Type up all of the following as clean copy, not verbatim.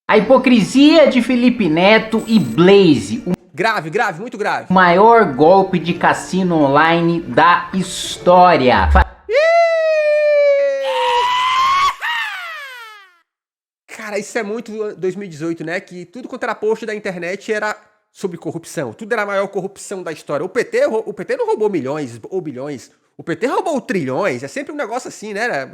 A hipocrisia de Felipe Neto e Blaze, o Grave, muito grave. maior golpe de cassino online da história. Cara, isso é muito 2018, né? Que tudo quanto era post da internet era sobre corrupção. Tudo era a maior corrupção da história. O PT não roubou milhões ou bilhões. O PT roubou trilhões. É sempre um negócio assim, né?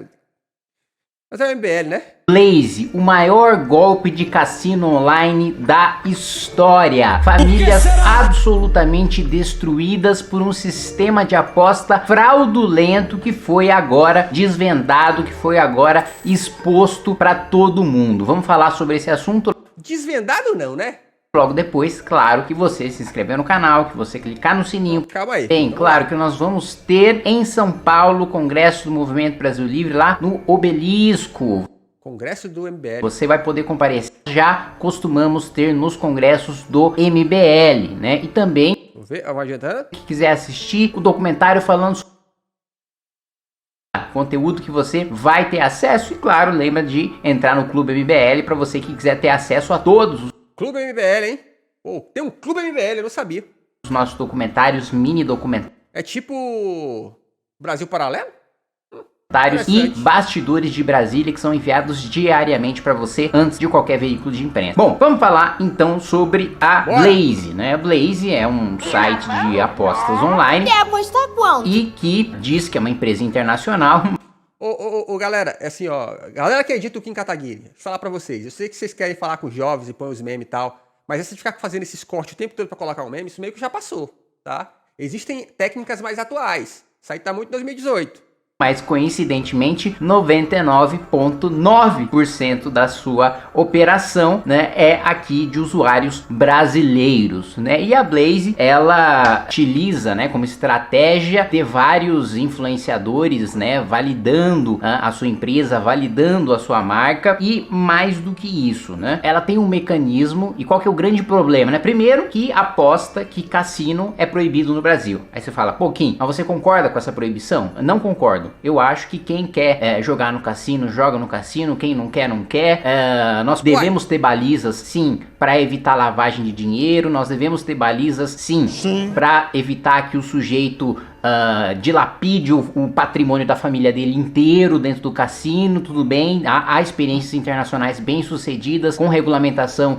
Mas é o MBL, né? Blaze, o maior golpe de cassino online da história. Famílias absolutamente destruídas por um sistema de aposta fraudulento que foi agora desvendado, que foi agora exposto para todo mundo. Vamos falar sobre esse assunto? Desvendado não, né? Logo depois, claro, que você se inscrever no canal, que você clicar no sininho. Calma aí. Bem, claro que nós vamos ter em São Paulo o Congresso do Movimento Brasil Livre lá no Obelisco. Congresso do MBL. Você vai poder comparecer. Já costumamos ter nos congressos do MBL, né? E também, Vamos ver, vamos adiantando. se quiser assistir o documentário falando sobre conteúdo que você vai ter acesso. E claro, lembra de entrar no Clube MBL para você que quiser ter acesso a todos Clube MBL, hein? Pô, tem um Clube MBL, eu não sabia. os nossos documentários, mini documentários. É tipo Brasil Paralelo? E bastidores de Brasília que são enviados diariamente para você antes de qualquer veículo de imprensa. Bom, vamos falar então sobre a Blaze, né? A Blaze é um site de apostas online Quer apostar quanto? e que diz que é uma empresa internacional. Ô, galera, é assim, ó. Galera que edita o Kim Kataguiri, deixa eu falar pra vocês. Eu sei que vocês querem falar com os jovens e põe os memes e tal, mas essa de ficar fazendo esses cortes o tempo todo pra colocar um meme, isso meio que já passou, tá? Existem técnicas mais atuais. Isso aí tá muito 2018. Mas coincidentemente 99,9% da sua operação, né, é aqui de usuários brasileiros, né? E a Blaze, ela utiliza, né, como estratégia ter vários influenciadores, né, validando a sua empresa, validando a sua marca e mais do que isso, né? Ela tem um mecanismo. E qual que é o grande problema, né? Primeiro que aposta que cassino é proibido no Brasil. Aí você fala, pô, Kim, mas você concorda com essa proibição? Não concordo. Eu acho que quem quer jogar no cassino, joga no cassino. Quem não quer, não quer. Nós devemos ter balizas, sim, para evitar lavagem de dinheiro. Nós devemos ter balizas, sim. Para evitar que o sujeito dilapide o patrimônio da família dele inteiro dentro do cassino. Tudo bem, há experiências internacionais bem sucedidas com regulamentação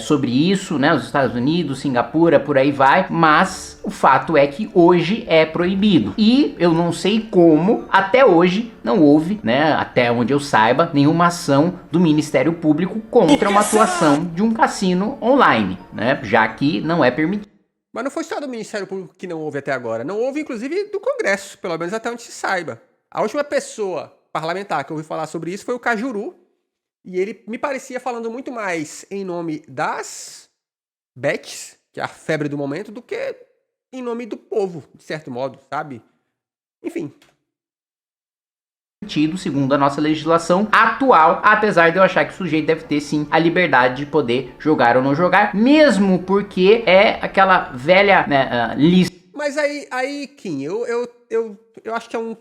sobre isso, né? Os Estados Unidos, Singapura, por aí vai. Mas o fato é que hoje é proibido. E eu não sei como, até hoje, não houve, né, até onde eu saiba, nenhuma ação do Ministério Público contra uma atuação de um cassino online, né? Já que não é permitido. Mas não foi só do Ministério Público que não houve até agora. Não houve, inclusive, do Congresso, pelo menos até onde se saiba. A última pessoa parlamentar que eu ouvi falar sobre isso foi o Cajuru. E ele me parecia falando muito mais em nome das bets, que é a febre do momento, do que em nome do povo, de certo modo, sabe? Enfim. Segundo a nossa legislação atual, apesar de eu achar que o sujeito deve ter sim a liberdade de poder jogar ou não jogar, mesmo porque é aquela velha, né, lista. Mas aí Kim, eu acho que é um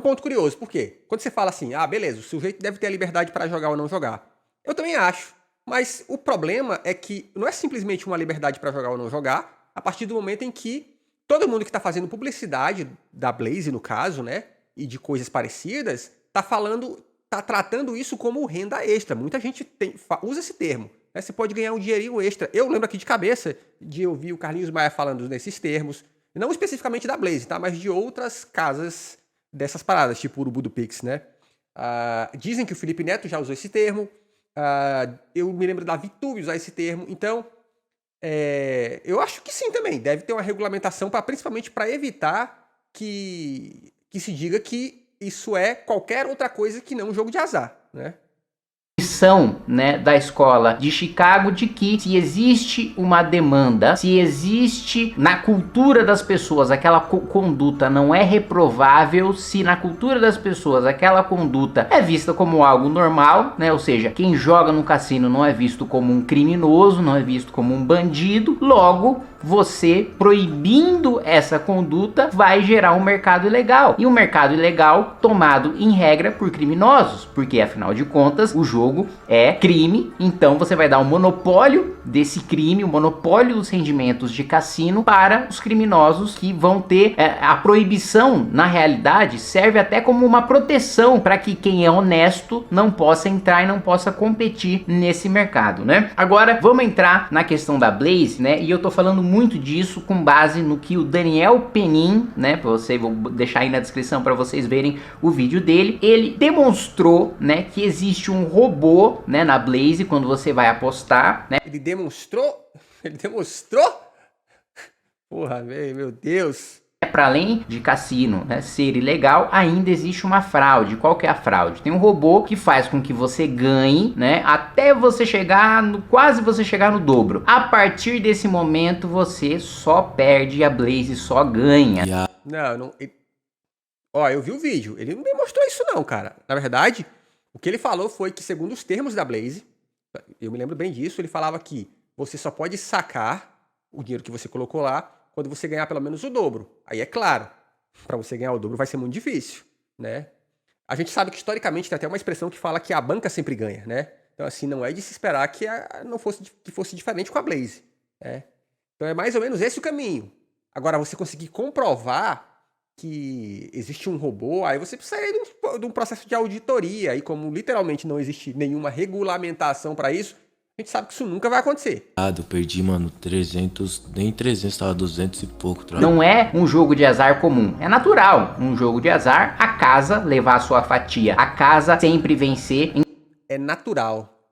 ponto curioso. Por quê? Quando você fala assim, beleza, o sujeito deve ter a liberdade para jogar ou não jogar. Eu também acho. Mas o problema é que não é simplesmente uma liberdade para jogar ou não jogar, a partir do momento em que todo mundo que está fazendo publicidade da Blaze, no caso, né, e de coisas parecidas, tá tratando isso como renda extra. Muita gente usa esse termo, né? Você pode ganhar um dinheirinho extra. Eu lembro aqui de cabeça de ouvir o Carlinhos Maia falando nesses termos, não especificamente da Blaze, tá? Mas de outras casas dessas paradas, tipo o Urubu do Pix, né? Dizem que o Felipe Neto já usou esse termo, eu me lembro da VTube usar esse termo, então eu acho que sim também, deve ter uma regulamentação principalmente para evitar que se diga que isso é qualquer outra coisa que não um jogo de azar, né? Né, da escola de Chicago de que se existe uma demanda, se existe na cultura das pessoas aquela conduta não é reprovável, se na cultura das pessoas aquela conduta é vista como algo normal, né? Ou seja, quem joga no cassino não é visto como um criminoso, não é visto como um bandido, logo você proibindo essa conduta vai gerar um mercado ilegal. E um mercado ilegal tomado em regra por criminosos, porque afinal de contas o jogo é crime, então você vai dar um monopólio desse crime, o monopólio dos rendimentos de cassino para os criminosos que vão ter a proibição, na realidade, serve até como uma proteção para que quem é honesto não possa entrar e não possa competir nesse mercado, né? Agora, vamos entrar na questão da Blaze, né? E eu tô falando muito disso com base no que o Daniel Penin, né? Vou deixar aí na descrição para vocês verem o vídeo dele. Ele demonstrou, né, que existe um robô, né, na Blaze quando você vai apostar, né? Ele demonstrou? Ele demonstrou? Porra, meu Deus. Para além de cassino, né, ser ilegal, ainda existe uma fraude. Qual que é a fraude? Tem um robô que faz com que você ganhe, né, até você chegar quase você chegar no dobro. A partir desse momento você só perde e a Blaze só ganha. Não. Ó, eu vi o vídeo. Ele não demonstrou isso não, cara. Na verdade, o que ele falou foi que, segundo os termos da Blaze, eu me lembro bem disso, ele falava que você só pode sacar o dinheiro que você colocou lá quando você ganhar pelo menos o dobro. Aí é claro, para você ganhar o dobro vai ser muito difícil, né? A gente sabe que historicamente tem até uma expressão que fala que a banca sempre ganha, né? Então assim, não é de se esperar que fosse diferente com a Blaze, né? Então é mais ou menos esse o caminho. Agora, você conseguir comprovar que existe um robô, aí você precisaria de um processo de auditoria, e como literalmente não existe nenhuma regulamentação para isso, a gente sabe que isso nunca vai acontecer. Eu perdi, mano, 300, nem 300, tava 200 e pouco. Não é um jogo de azar comum, é natural. Um jogo de azar, a casa levar a sua fatia, a casa sempre vencer. É natural.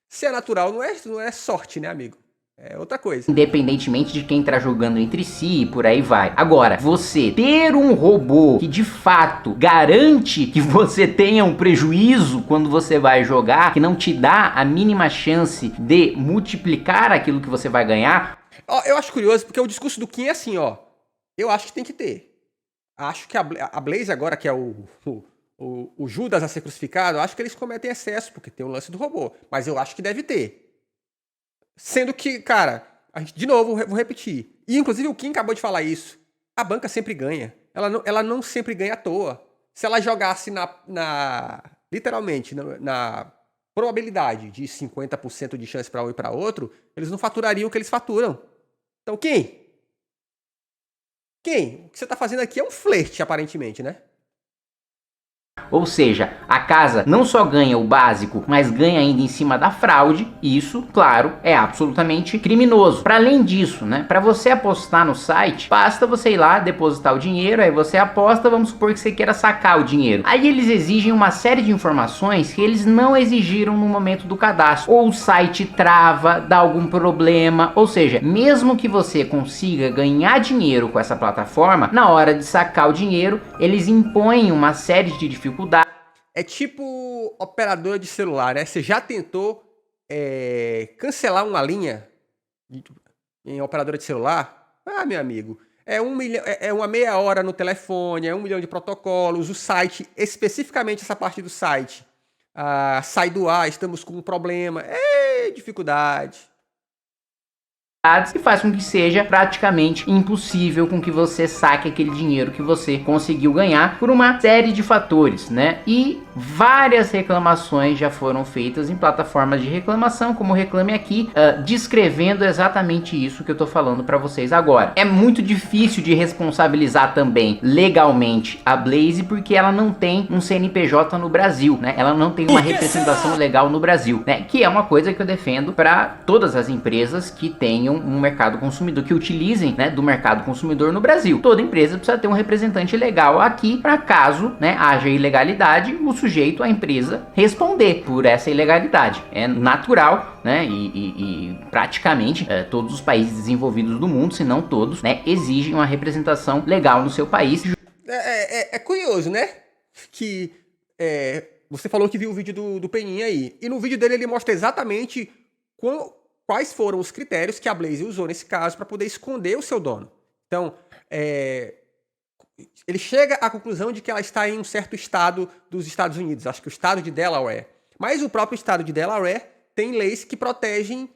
Se é natural, não é sorte, né, amigo? É outra coisa. Independentemente de quem tá jogando entre si e por aí vai. Agora, você ter um robô que de fato garante que você tenha um prejuízo quando você vai jogar, que não te dá a mínima chance de multiplicar aquilo que você vai ganhar. Ó, eu acho curioso porque o discurso do Kim é assim, ó. Eu acho que tem que ter. Acho que a Blaze agora, que é o Judas a ser crucificado, eu acho que eles cometem excesso, porque tem o lance do robô. Mas eu acho que deve ter. Sendo que, cara, de novo, vou repetir. E inclusive o Kim acabou de falar isso. A banca sempre ganha. Ela não sempre ganha à toa. Se ela jogasse literalmente, na probabilidade de 50% de chance para um e para outro, eles não faturariam o que eles faturam. Então, Kim? O que você tá fazendo aqui é um flerte, aparentemente, né? Ou seja, a casa não só ganha o básico, mas ganha ainda em cima da fraude. Isso, claro, é absolutamente criminoso. Para além disso, né, para você apostar no site, basta você ir lá, depositar o dinheiro, aí você aposta, vamos supor que você queira sacar o dinheiro. Aí eles exigem uma série de informações que eles não exigiram no momento do cadastro. Ou o site trava, dá algum problema, ou seja, mesmo que você consiga ganhar dinheiro com essa plataforma, na hora de sacar o dinheiro, eles impõem uma série de dificuldades. É tipo operadora de celular, né? Você já tentou cancelar uma linha em operadora de celular? Ah, meu amigo, é 1 milhão, é uma meia hora no telefone, é 1 milhão de protocolos, o site, especificamente essa parte do site, sai do ar, estamos com um problema, dificuldade. Que faz com que seja praticamente impossível com que você saque aquele dinheiro que você conseguiu ganhar por uma série de fatores, né? E várias reclamações já foram feitas em plataformas de reclamação, como Reclame Aqui, descrevendo exatamente isso que eu tô falando para vocês agora. É muito difícil de responsabilizar também legalmente a Blaze, porque ela não tem um CNPJ no Brasil, né? Ela não tem uma representação legal no Brasil, né? Que é uma coisa que eu defendo para todas as empresas que tenham um mercado consumidor, que utilizem, né, do mercado consumidor no Brasil. Toda empresa precisa ter um representante legal aqui, para caso, né, haja ilegalidade, o sujeito, a empresa, responder por essa ilegalidade. É natural, né, e praticamente todos os países desenvolvidos do mundo, se não todos, né, exigem uma representação legal no seu país. É curioso, né, que você falou que viu o vídeo do Peninha aí, e no vídeo dele ele mostra exatamente quais foram os critérios que a Blaze usou nesse caso para poder esconder o seu dono. Então, ele chega à conclusão de que ela está em um certo estado dos Estados Unidos, acho que o estado de Delaware. Mas o próprio estado de Delaware tem leis que protegem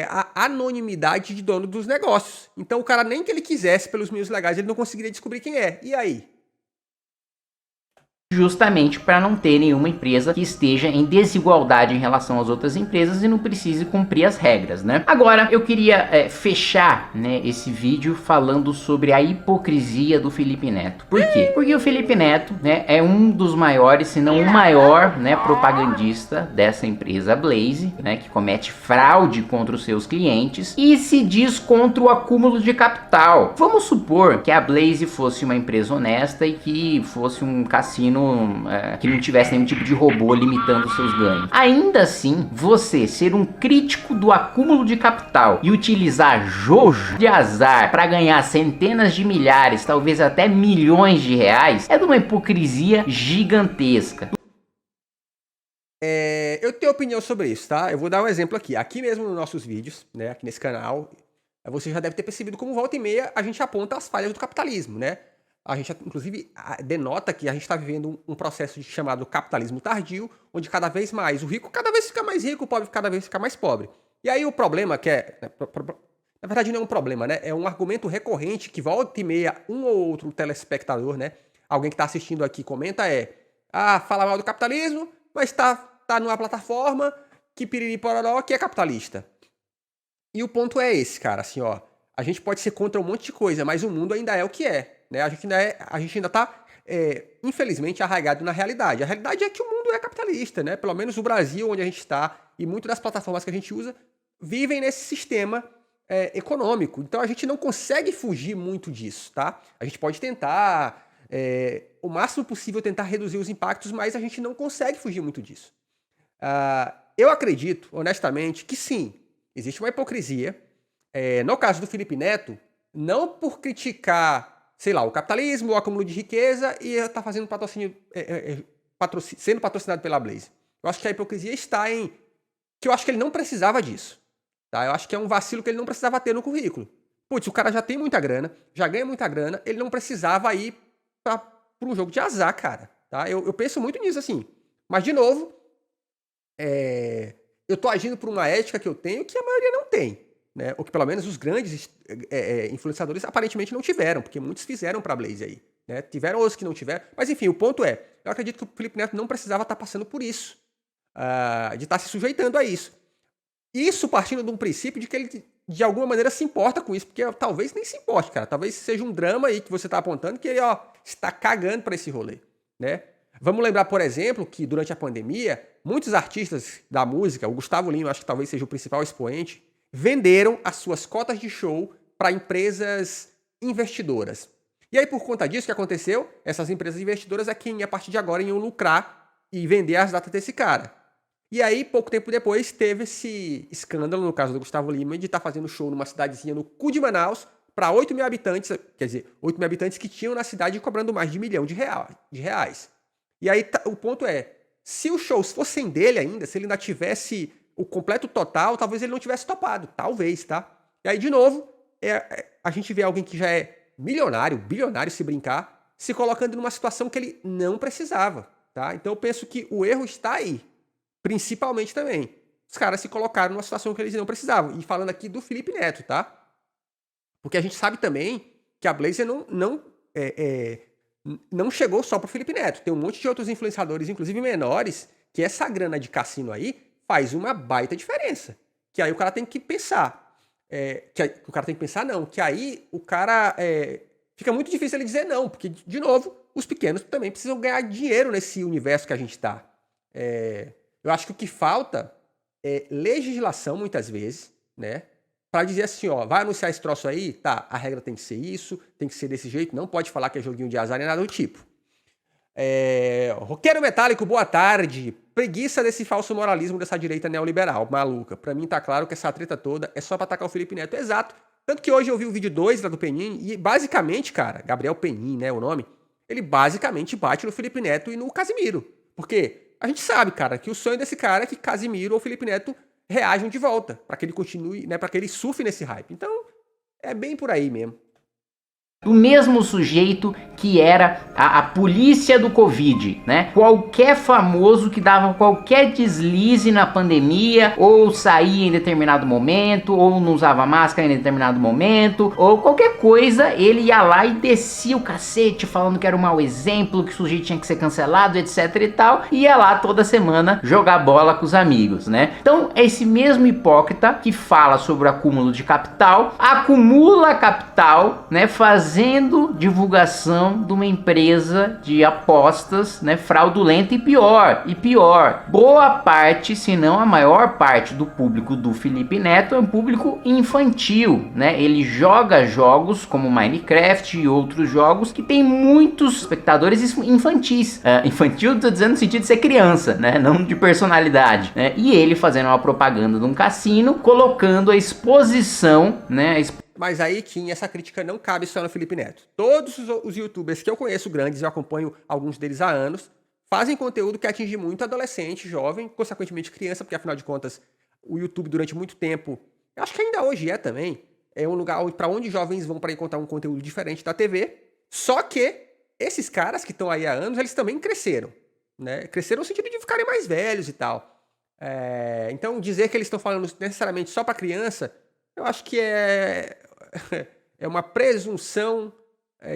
a anonimidade de dono dos negócios. Então o cara, nem que ele quisesse pelos meios legais, ele não conseguiria descobrir quem é. E aí? Justamente para não ter nenhuma empresa que esteja em desigualdade em relação às outras empresas e não precise cumprir as regras, né? Agora, eu queria fechar, né, esse vídeo falando sobre a hipocrisia do Felipe Neto. Por quê? Porque o Felipe Neto, né, é um dos maiores, se não o maior, né, propagandista dessa empresa Blaze, né, que comete fraude contra os seus clientes e se diz contra o acúmulo de capital. Vamos supor que a Blaze fosse uma empresa honesta e que fosse um cassino que não tivesse nenhum tipo de robô limitando seus ganhos. Ainda assim, você ser um crítico do acúmulo de capital e utilizar jogo de azar para ganhar centenas de milhares, talvez até milhões de reais, é de uma hipocrisia gigantesca. Eu tenho opinião sobre isso, tá? Eu vou dar um exemplo aqui. Aqui mesmo nos nossos vídeos, né, aqui nesse canal, você já deve ter percebido como volta e meia a gente aponta as falhas do capitalismo, né? A gente, inclusive, denota que a gente está vivendo um processo chamado capitalismo tardio, onde cada vez mais o rico cada vez fica mais rico, o pobre cada vez fica mais pobre. E aí o problema que na verdade não é um problema, né? É um argumento recorrente que volta e meia um ou outro telespectador, né? Alguém que está assistindo aqui comenta fala mal do capitalismo, mas tá numa plataforma que piriri pororó que é capitalista. E o ponto é esse, cara, assim, ó. A gente pode ser contra um monte de coisa, mas o mundo ainda é o que é. Né? A gente ainda está, infelizmente, arraigado na realidade. A realidade é que o mundo é capitalista, né? Pelo menos o Brasil, onde a gente está, e muitas das plataformas que a gente usa, vivem nesse sistema econômico. Então a gente não consegue fugir muito disso, tá? A gente pode tentar, o máximo possível, tentar reduzir os impactos, mas a gente não consegue fugir muito disso. Eu acredito, honestamente, que sim, existe uma hipocrisia. No caso do Felipe Neto, não por criticar, sei lá, o capitalismo, o acúmulo de riqueza e tá fazendo patrocínio, sendo patrocinado pela Blaze. Eu acho que a hipocrisia está em que eu acho que ele não precisava disso. Tá? Eu acho que é um vacilo que ele não precisava ter no currículo. Putz, o cara já tem muita grana, já ganha muita grana, ele não precisava ir para um jogo de azar, cara. Tá? Eu penso muito nisso, assim. Mas, de novo, eu tô agindo por uma ética que eu tenho que a maioria não tem. Né? Ou que pelo menos os grandes influenciadores aparentemente não tiveram, porque muitos fizeram para a Blaze aí. Né? Tiveram outros que não tiveram. Mas enfim, o ponto eu acredito que o Felipe Neto não precisava estar passando por isso. De estar se sujeitando a isso. Isso partindo de um princípio de que ele, de alguma maneira, se importa com isso, porque talvez nem se importe, cara. Talvez seja um drama aí que você está apontando que ele está cagando para esse rolê. Né? Vamos lembrar, por exemplo, que durante a pandemia, muitos artistas da música, o Gustavo Lima, acho que talvez seja o principal expoente, venderam as suas cotas de show para empresas investidoras. E aí, por conta disso, o que aconteceu? Essas empresas investidoras é quem, a partir de agora, iam lucrar e vender as datas desse cara. E aí, pouco tempo depois, teve esse escândalo, no caso do Gustavo Lima, de estar fazendo show numa cidadezinha no cu de Manaus para 8 mil habitantes, quer dizer, 8 mil habitantes que tinham na cidade cobrando mais de R$1 milhão de reais. E aí, o ponto se os shows fossem dele ainda, se ele ainda tivesse o completo total, talvez ele não tivesse topado. Talvez, tá? E aí, de novo, a gente vê alguém que já é milionário, bilionário, se brincar, se colocando numa situação que ele não precisava, tá? Então, eu penso que o erro está aí. Principalmente também. Os caras se colocaram numa situação que eles não precisavam. E falando aqui do Felipe Neto, tá? Porque a gente sabe também que a Blaze não chegou só pro Felipe Neto. Tem um monte de outros influenciadores, inclusive menores, que essa grana de cassino aí faz uma baita diferença. Que aí o cara tem que pensar. O cara tem que pensar, não. Que aí o cara... fica muito difícil ele dizer não. Porque, de novo, os pequenos também precisam ganhar dinheiro nesse universo que a gente tá. Eu acho que o que falta é legislação, muitas vezes, né? Pra dizer assim, vai anunciar esse troço aí? Tá, a regra tem que ser isso, tem que ser desse jeito, não pode falar que é joguinho de azar nem nada do tipo. Roqueiro Metálico, boa tarde. Preguiça desse falso moralismo dessa direita neoliberal, maluca. Pra mim tá claro que essa treta toda é só pra atacar o Felipe Neto. Exato. Tanto que hoje eu vi o vídeo 2 lá do Penin e basicamente, cara, Gabriel Penin, né, o nome, ele basicamente bate no Felipe Neto e no Casimiro. Por quê? A gente sabe, cara, que o sonho desse cara é que Casimiro ou Felipe Neto reajam de volta, para que ele continue, né, para que ele surfe nesse hype. Então, é bem por aí mesmo. O mesmo sujeito que era a polícia do Covid, né? Qualquer famoso que dava qualquer deslize na pandemia, ou saía em determinado momento, ou não usava máscara em determinado momento, ou qualquer coisa, ele ia lá e descia o cacete, falando que era um mau exemplo, que o sujeito tinha que ser cancelado, etc e tal, e ia lá toda semana jogar bola com os amigos, né? Então, é esse mesmo hipócrita que fala sobre o acúmulo de capital, acumula capital, né, fazendo divulgação de uma empresa de apostas, né, fraudulenta e pior, boa parte, se não a maior parte do público do Felipe Neto é um público infantil, né? Ele joga jogos como Minecraft e outros jogos que tem muitos espectadores infantis. Infantil, tô dizendo no sentido de ser criança, né? Não de personalidade, né? E ele fazendo uma propaganda de um cassino, colocando a exposição, né? Mas aí, Kim, essa crítica não cabe só no Felipe Neto. Todos os youtubers que eu conheço grandes, eu acompanho alguns deles há anos, fazem conteúdo que atinge muito adolescente, jovem, consequentemente criança, porque afinal de contas, o YouTube durante muito tempo, eu acho que ainda hoje é também, é um lugar para onde jovens vão para encontrar um conteúdo diferente da TV. Só que esses caras que estão aí há anos, eles também cresceram, né? Cresceram no sentido de ficarem mais velhos e tal. Então, dizer que eles estão falando necessariamente só para criança, eu acho que é uma presunção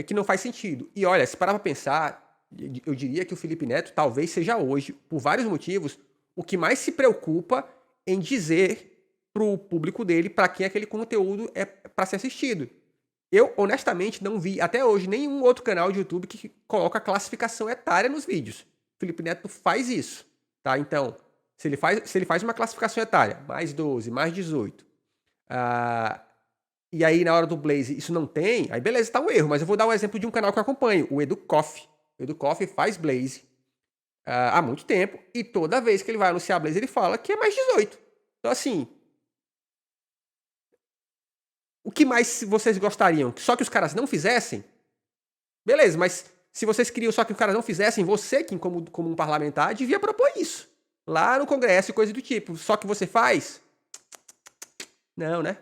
que não faz sentido. E olha, se parar para pensar, eu diria que o Felipe Neto talvez seja hoje, por vários motivos, o que mais se preocupa em dizer para o público dele para quem aquele conteúdo é para ser assistido. Eu, honestamente, não vi até hoje nenhum outro canal de YouTube que coloca classificação etária nos vídeos. O Felipe Neto faz isso, tá? Então, se ele faz uma classificação etária, mais 12, mais 18, e aí na hora do Blaze isso não tem, aí beleza, tá um erro, mas eu vou dar um exemplo de um canal que eu acompanho, o Educoff. O Educoff faz Blaze há muito tempo, e toda vez que ele vai anunciar Blaze, ele fala que é mais 18. Então, assim, o que mais vocês gostariam? Só que os caras não fizessem? Beleza, mas se vocês queriam só que os caras não fizessem, você, Kim, como um parlamentar, devia propor isso. Lá no Congresso e coisa do tipo. Só que você faz? Não, né?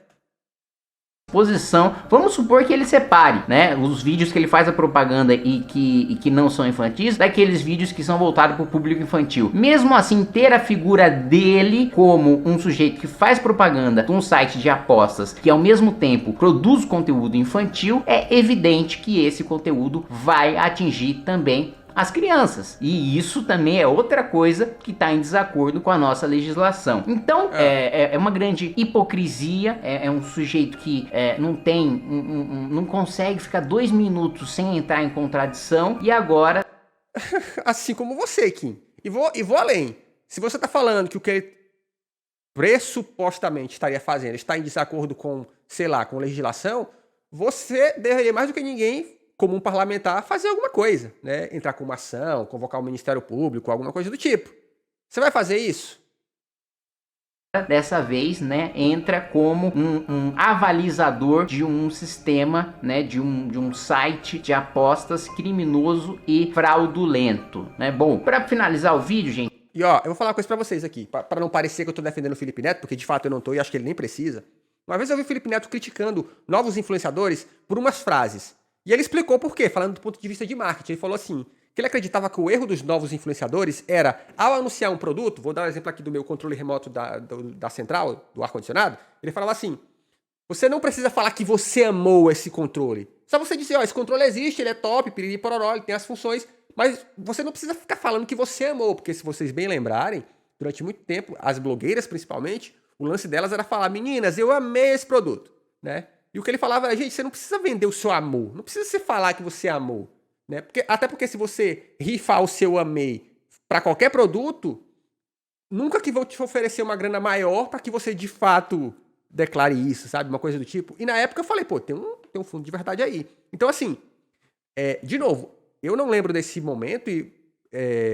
Posição, vamos supor que ele separe, né, os vídeos que ele faz a propaganda e que não são infantis, daqueles vídeos que são voltados para o público infantil. Mesmo assim, ter a figura dele como um sujeito que faz propaganda de um site de apostas que ao mesmo tempo produz conteúdo infantil, é evidente que esse conteúdo vai atingir também as crianças, e isso também é outra coisa que está em desacordo com a nossa legislação. Então é uma grande hipocrisia, é um sujeito que não consegue ficar 2 minutos sem entrar em contradição, e agora assim como você, Kim, e vou além. Se você está falando que o que ele pressupostamente estaria fazendo está em desacordo com, sei lá, com legislação, você deveria mais do que ninguém, como um parlamentar, fazer alguma coisa, né? Entrar com uma ação, convocar o Ministério Público, alguma coisa do tipo. Você vai fazer isso? Dessa vez, né, entra como um avalizador de um sistema, né, de um site de apostas criminoso e fraudulento, né? Bom, para finalizar o vídeo, gente. E ó, eu vou falar uma coisa pra vocês aqui, para não parecer que eu tô defendendo o Felipe Neto, porque de fato eu não tô e acho que ele nem precisa. Uma vez eu vi o Felipe Neto criticando novos influenciadores por umas frases. E ele explicou por quê, falando do ponto de vista de marketing. Ele falou assim, que ele acreditava que o erro dos novos influenciadores era, ao anunciar um produto, vou dar um exemplo aqui do meu controle remoto da central, do ar-condicionado, ele falava assim, você não precisa falar que você amou esse controle. Só você dizer, ó, esse controle existe, ele é top, piriri pororó, ele tem as funções, mas você não precisa ficar falando que você amou, porque se vocês bem lembrarem, durante muito tempo, as blogueiras principalmente, o lance delas era falar, meninas, eu amei esse produto, né? E o que ele falava era, gente, você não precisa vender o seu amor. Não precisa você falar que você amou. Né? Até porque se você rifar o seu amei para qualquer produto, nunca que vão te oferecer uma grana maior para que você de fato declare isso, sabe? Uma coisa do tipo. E na época eu falei, pô, tem um fundo de verdade aí. Então assim, de novo, eu não lembro desse momento,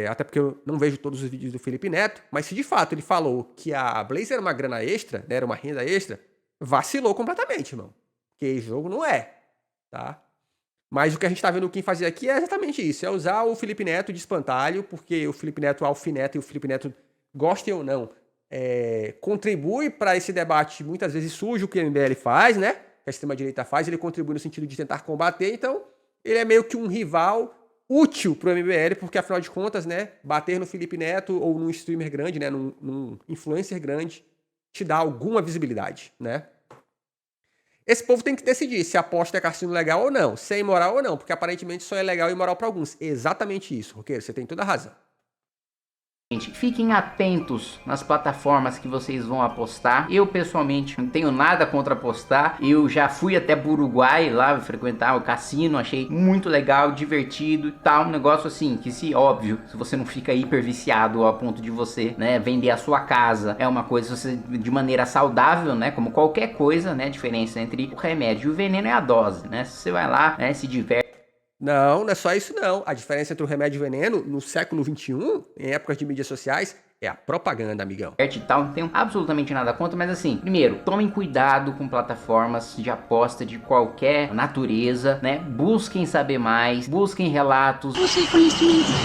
até porque eu não vejo todos os vídeos do Felipe Neto, mas se de fato ele falou que a Blaze era uma grana extra, né, era uma renda extra, vacilou completamente, irmão. Porque jogo não é, tá? Mas o que a gente tá vendo o Kim fazer aqui é exatamente isso. É usar o Felipe Neto de espantalho, porque o Felipe Neto alfineta e o Felipe Neto, gostem ou não, contribui para esse debate muitas vezes sujo que o MBL faz, né? Que a extrema-direita faz, ele contribui no sentido de tentar combater. Então, ele é meio que um rival útil pro MBL, porque afinal de contas, né, bater no Felipe Neto ou num streamer grande, né, num influencer grande, te dá alguma visibilidade, né? Esse povo tem que decidir se aposta é cassino legal ou não, se é imoral ou não, porque aparentemente só é legal e imoral para alguns. Exatamente isso, Roqueiro, você tem toda a razão. Gente, fiquem atentos nas plataformas que vocês vão apostar. Eu, pessoalmente, não tenho nada contra apostar. Eu já fui até pro Uruguai lá frequentar o cassino. Achei muito legal, divertido e tal. Um negócio assim, que óbvio, se você não fica hiper viciado ao ponto de você, né, vender a sua casa. É uma coisa você, de maneira saudável, né, como qualquer coisa, né. A diferença entre o remédio e o veneno é a dose, né. Se você vai lá, né, se diverte. Não é só isso não. A diferença entre o remédio e o veneno no século XXI, em épocas de mídias sociais, é a propaganda, amigão. E tal, não tenho absolutamente nada contra, mas assim, primeiro, tomem cuidado com plataformas de aposta de qualquer natureza, né? Busquem saber mais, busquem relatos,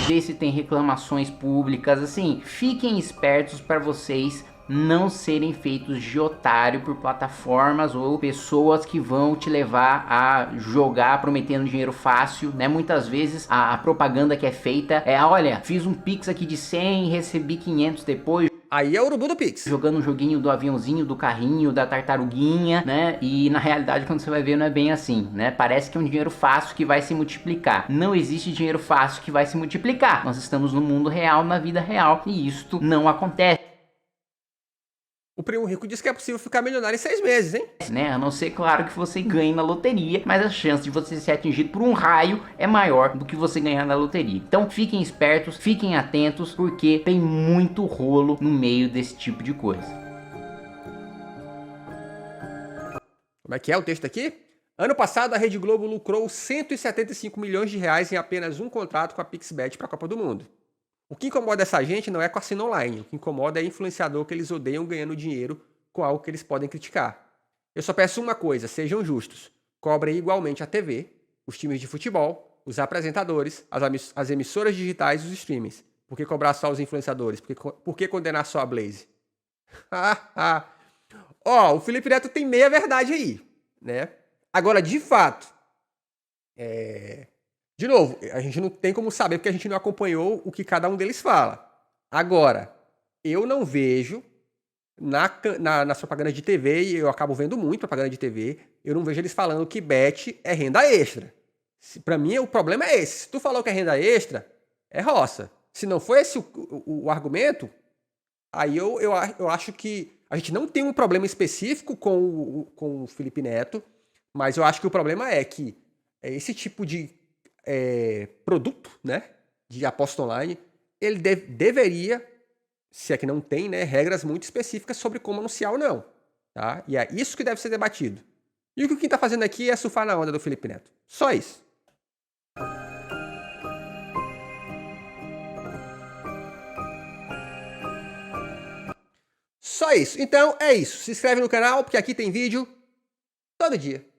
ver se tem reclamações públicas, assim, fiquem espertos para vocês não serem feitos de otário por plataformas ou pessoas que vão te levar a jogar prometendo dinheiro fácil, né? Muitas vezes a propaganda que é feita é, olha, fiz um Pix aqui de 100 e recebi 500 depois. Aí é o urubu do Pix. Jogando um joguinho do aviãozinho, do carrinho, da tartaruguinha, né? E na realidade, quando você vai ver, não é bem assim, né? Parece que é um dinheiro fácil que vai se multiplicar. Não existe dinheiro fácil que vai se multiplicar. Nós estamos no mundo real, na vida real, e isto não acontece. O Primo Rico disse que é possível ficar milionário em 6 meses, hein? Né? A não ser, claro, que você ganhe na loteria, mas a chance de você ser atingido por um raio é maior do que você ganhar na loteria. Então fiquem espertos, fiquem atentos, porque tem muito rolo no meio desse tipo de coisa. Como é que é o texto aqui? Ano passado, a Rede Globo lucrou 175 milhões de reais em apenas um contrato com a Pixbet para a Copa do Mundo. O que incomoda essa gente não é cassino online, o que incomoda é influenciador que eles odeiam ganhando dinheiro com algo que eles podem criticar. Eu só peço uma coisa, sejam justos. Cobrem igualmente a TV, os times de futebol, os apresentadores, as emissoras digitais e os streamings. Por que cobrar só os influenciadores? Por que condenar só a Blaze? Ó, o Felipe Neto tem meia verdade aí, né? Agora, de fato, de novo, a gente não tem como saber porque a gente não acompanhou o que cada um deles fala. Agora, eu não vejo nas propagandas de TV, e eu acabo vendo muito propaganda de TV, eu não vejo eles falando que bet é renda extra. Pra mim, o problema é esse. Se tu falou que é renda extra, é roça. Se não for esse o argumento, aí eu acho que a gente não tem um problema específico com o Felipe Neto, mas eu acho que o problema é que esse tipo de produto, né, de aposta online, ele deveria, se é que não tem, né, regras muito específicas sobre como anunciar ou não, tá? E é isso que deve ser debatido. E o que quem tá fazendo aqui é surfar na onda do Felipe Neto. Só isso. Só isso. Então é isso. Se inscreve no canal, porque aqui tem vídeo todo dia.